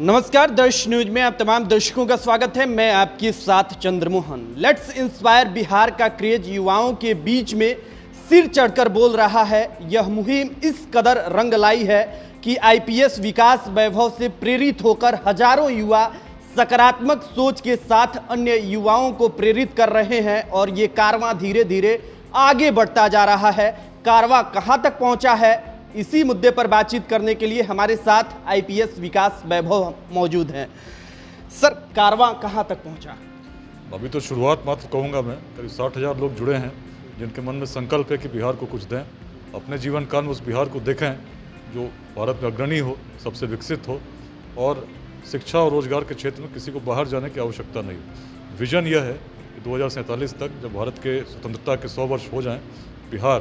नमस्कार, दर्श न्यूज में आप तमाम दर्शकों का स्वागत है। मैं आपके साथ चंद्रमोहन। लेट्स इंस्पायर बिहार का क्रेज युवाओं के बीच में सिर चढ़कर बोल रहा है। यह मुहिम इस कदर रंग लाई है कि आईपीएस विकास वैभव से प्रेरित होकर हजारों युवा सकारात्मक सोच के साथ अन्य युवाओं को प्रेरित कर रहे हैं और ये कारवां धीरे धीरे आगे बढ़ता जा रहा है। कारवां कहां तक पहुंचा है, इसी मुद्दे पर बातचीत करने के लिए हमारे साथ आईपीएस विकास वैभव मौजूद हैं। सर, कारवां कहां तक पहुंचा? अभी तो शुरुआत मात्र कहूँगा मैं। करीब 60,000 लोग जुड़े हैं जिनके मन में संकल्प है कि बिहार को कुछ दें, अपने जीवन काल में उस बिहार को देखें जो भारत में अग्रणी हो, सबसे विकसित हो और शिक्षा और रोजगार के क्षेत्र में किसी को बाहर जाने की आवश्यकता नहीं। विजन यह है कि 2047 तक जब भारत के स्वतंत्रता के 100 वर्ष हो जाएं, बिहार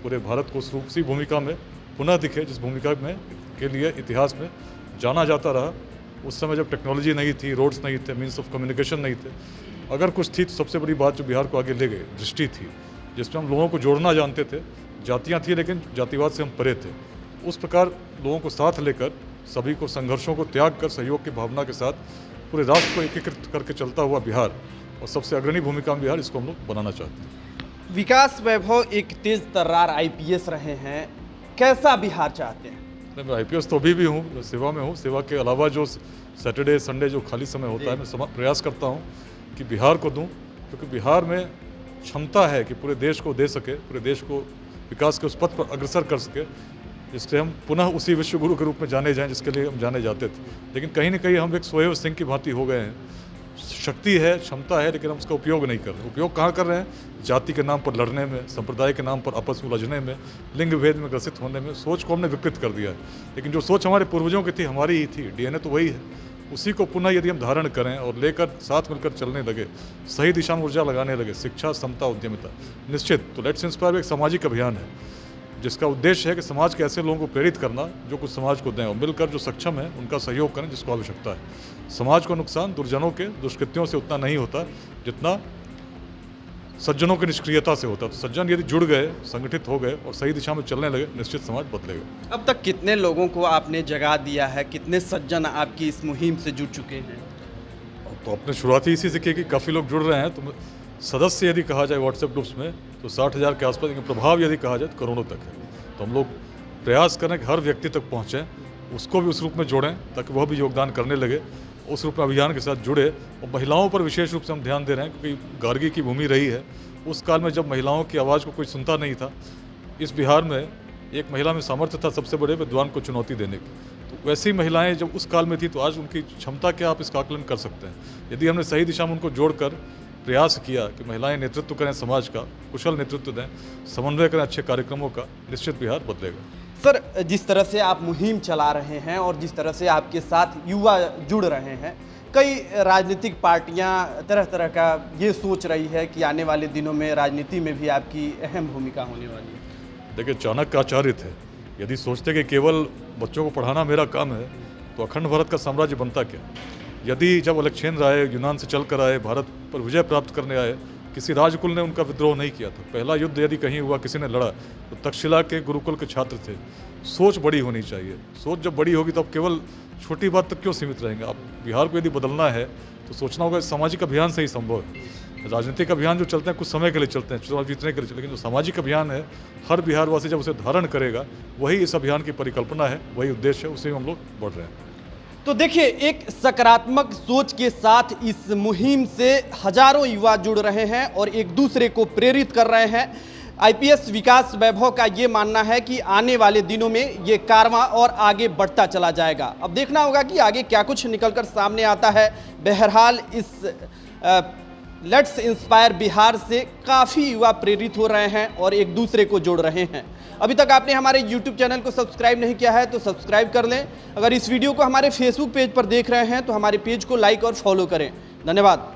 पूरे भारत को उस रूपसी भूमिका में पुनः दिखे जिस भूमिका में के लिए इतिहास में जाना जाता रहा। उस समय जब टेक्नोलॉजी नहीं थी, रोड्स नहीं थे, मीन्स ऑफ कम्युनिकेशन नहीं थे, अगर कुछ थी तो सबसे बड़ी बात जो बिहार को आगे ले गई दृष्टि थी, जिसमें हम लोगों को जोड़ना जानते थे। जातियाँ थी लेकिन जातिवाद से हम परे थे। उस प्रकार लोगों को साथ लेकर, सभी को संघर्षों को त्याग कर सहयोग की भावना के साथ पूरे राष्ट्र को एकीकृत करके चलता हुआ बिहार और सबसे अग्रणी भूमिका में बिहार, इसको हम लोग बनाना चाहते हैं। विकास वैभव एक तेज तर्रार आईपीएस रहे हैं, कैसा बिहार चाहते हैं? मैं आईपीएस तो अभी भी हूँ, सेवा में हूँ। सेवा के अलावा जो सैटरडे संडे जो खाली समय होता है, मैं प्रयास करता हूँ कि बिहार को दूँ, क्योंकि बिहार में क्षमता है कि पूरे देश को दे सके, पूरे देश को विकास के उस पथ पर अग्रसर कर सके, जिससे हम पुनः उसी विश्व गुरु के रूप में जाने जाएं जिसके लिए हम जाने जाते थे। लेकिन कहीं ना कहीं हम एक सोए सिंह की भांति हो गए हैं। शक्ति है, क्षमता है, लेकिन हम उसका उपयोग नहीं कर रहे। उपयोग कहाँ कर रहे हैं? जाति के नाम पर लड़ने में, संप्रदाय के नाम पर आपस में उलझने में, लिंग भेद में ग्रसित होने में। सोच को हमने विकृत कर दिया है। लेकिन जो सोच हमारे पूर्वजों की थी, हमारी ही थी, डीएनए तो वही है। उसी को पुनः यदि हम धारण करें और लेकर साथ मिलकर चलने लगे, सही दिशा में ऊर्जा लगाने लगे, शिक्षा, समता, उद्यमिता, निश्चित तो लेट्स इंस्पायर एक सामाजिक अभियान है जिसका उद्देश्य है कि समाज के ऐसे लोगों को प्रेरित करना जो कुछ समाज को दें और मिलकर जो सक्षम है उनका सहयोग करें जिसको आवश्यकता है। समाज को नुकसान दुर्जनों के दुष्कृत्यों से उतना नहीं होता जितना सज्जनों की निष्क्रियता से होता। तो सज्जन यदि जुड़ गए, संगठित हो गए और सही दिशा में चलने लगे, निश्चित समाज बदलेगा। अब तक कितने लोगों को आपने जगा दिया है? कितने सज्जन आपकी इस मुहिम से जुड़ चुके हैं? तो अपने शुरुआती इसी से किया कि काफ़ी लोग जुड़ रहे हैं। तो सदस्य यदि कहा जाए व्हाट्सएप ग्रुप्स में तो 60,000 के आसपास, लेकिन प्रभाव यदि कहा जाए तो करोड़ों तक है। तो हम लोग प्रयास करें कि हर व्यक्ति तक पहुँचें, उसको भी उस रूप में जोड़ें ताकि वह भी योगदान करने लगे, उस रूप में अभियान के साथ जुड़े। और महिलाओं पर विशेष रूप से हम ध्यान दे रहे हैं क्योंकि गार्गी की भूमि रही है। उस काल में जब महिलाओं की आवाज़ को कोई सुनता नहीं था, इस बिहार में एक महिला में सामर्थ्य था सबसे बड़े विद्वान को चुनौती देने की। तो वैसी महिलाएं जब उस काल में थी तो आज उनकी क्षमता क्या, आप इसका आकलन कर सकते हैं। यदि हमने सही दिशा में उनको जोड़कर प्रयास किया कि महिलाएं नेतृत्व करें, समाज का कुशल नेतृत्व दें, समन्वय करें अच्छे कार्यक्रमों का, निश्चित बिहार बदलेगा। सर, जिस तरह से आप मुहिम चला रहे हैं और जिस तरह से आपके साथ युवा जुड़ रहे हैं, कई राजनीतिक पार्टियां तरह तरह का ये सोच रही है कि आने वाले दिनों में राजनीति में भी आपकी अहम भूमिका होने वाली है। देखिए, चाणक्य आचार्य थे, यदि सोचते कि केवल बच्चों को पढ़ाना मेरा काम है तो अखंड भारत का साम्राज्य बनता क्या। यदि जब अलेक्जेंडर आए, यूनान से चल कर आए, भारत पर विजय प्राप्त करने आए, किसी राजकुल ने उनका विद्रोह नहीं किया था। पहला युद्ध यदि कहीं हुआ, किसी ने लड़ा तो तक्षशिला के गुरुकुल के छात्र थे। सोच बड़ी होनी चाहिए। सोच जब बड़ी होगी तो अब केवल छोटी बात तक क्यों सीमित रहेंगे। अब बिहार को यदि बदलना है तो सोचना होगा सामाजिक अभियान से ही संभव है। राजनीतिक अभियान जो चलते हैं कुछ समय के लिए चलते हैं, चुनाव जीतने के लिए, लेकिन जो सामाजिक अभियान है, हर बिहारवासी जब उसे धारण करेगा, वही इस अभियान की परिकल्पना है, वही उद्देश्य है, उसी में हम लोग बढ़ रहे हैं। तो देखिए, एक सकारात्मक सोच के साथ इस मुहिम से हजारों युवा जुड़ रहे हैं और एक दूसरे को प्रेरित कर रहे हैं। आईपीएस विकास वैभव का ये मानना है कि आने वाले दिनों में ये कारवां और आगे बढ़ता चला जाएगा। अब देखना होगा कि आगे क्या कुछ निकलकर सामने आता है। बहरहाल इस लेट्स इंस्पायर बिहार से काफ़ी युवा प्रेरित हो रहे हैं और एक दूसरे को जोड़ रहे हैं। अभी तक आपने हमारे YouTube चैनल को सब्सक्राइब नहीं किया है तो सब्सक्राइब कर लें। अगर इस वीडियो को हमारे फेसबुक पेज पर देख रहे हैं तो हमारे पेज को लाइक और फॉलो करें। धन्यवाद।